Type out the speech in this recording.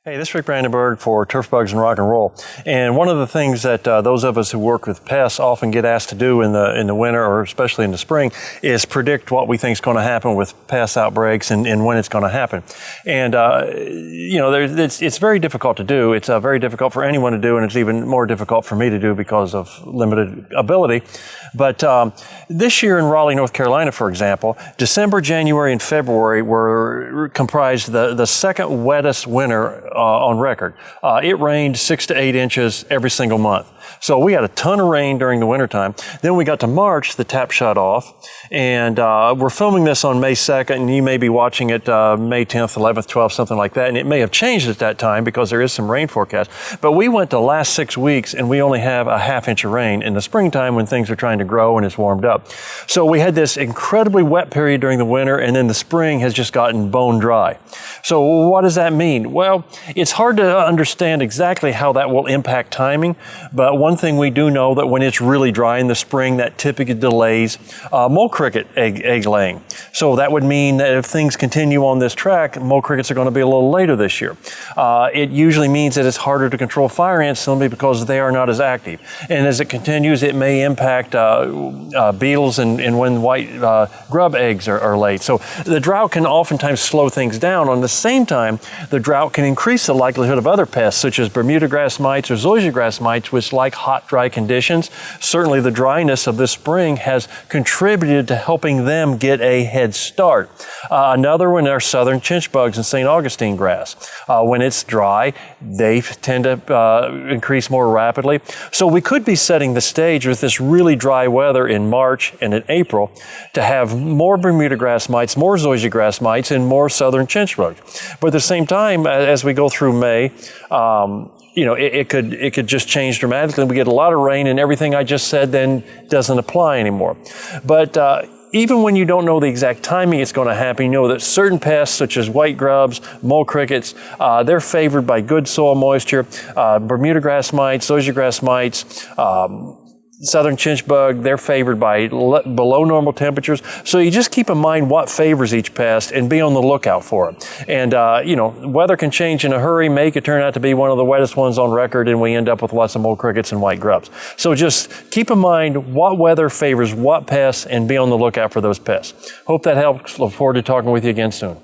Hey, this is Rick Brandenburg for Turf Bugs and Rock and Roll. And one of the things that those of us who work with pests often get asked to do in the winter, or especially in the spring, is predict what we think is going to happen with pest outbreaks and when it's going to happen. And it's very difficult to do. It's very difficult for anyone to do, and it's even more difficult for me to do because of limited ability. But this year in Raleigh, North Carolina, for example, December, January, and February were comprised the second wettest winter on record. It rained 6 to 8 inches every single month. So we had a ton of rain during the wintertime. Then we got to March, the tap shut off, and we're filming this on May 2nd, and you may be watching it May 10th, 11th, 12th, something like that, and it may have changed at that time because there is some rain forecast. But we went the last 6 weeks, and we only have a half inch of rain in the springtime when things are trying to grow and it's warmed up. So we had this incredibly wet period during the winter, and then the spring has just gotten bone dry. So what does that mean? Well, it's hard to understand exactly how that will impact timing, but one thing we do know that when it's really dry in the spring, that typically delays mole cricket egg laying. So that would mean that if things continue on this track, mole crickets are going to be a little later this year. It usually means that it's harder to control fire ants simply because they are not as active. And as it continues, it may impact beetles and when white grub eggs are laid. So the drought can oftentimes slow things down. On the same time, the drought can increase the likelihood of other pests such as Bermuda grass mites or zoysia grass mites, which like hot, dry conditions. Certainly the dryness of this spring has contributed to helping them get a head start. Another one are southern chinch bugs and St. Augustine grass. When it's dry, they tend to increase more rapidly. So we could be setting the stage with this really dry weather in March and in April to have more Bermuda grass mites, more zoysia grass mites, and more southern chinch bugs. But at the same time, as we go through May, it could just change dramatically. We get a lot of rain, and everything I just said then doesn't apply anymore. But even when you don't know the exact timing it's going to happen, you know that certain pests such as white grubs, mole crickets, they're favored by good soil moisture. Bermuda grass mites, zoysia grass mites, southern chinch bug, they're favored by below normal temperatures. So you just keep in mind what favors each pest and be on the lookout for it. And, weather can change in a hurry. May could turn out to be one of the wettest ones on record, and we end up with lots of mole crickets and white grubs. So just keep in mind what weather favors what pests and be on the lookout for those pests. Hope that helps. Look forward to talking with you again soon.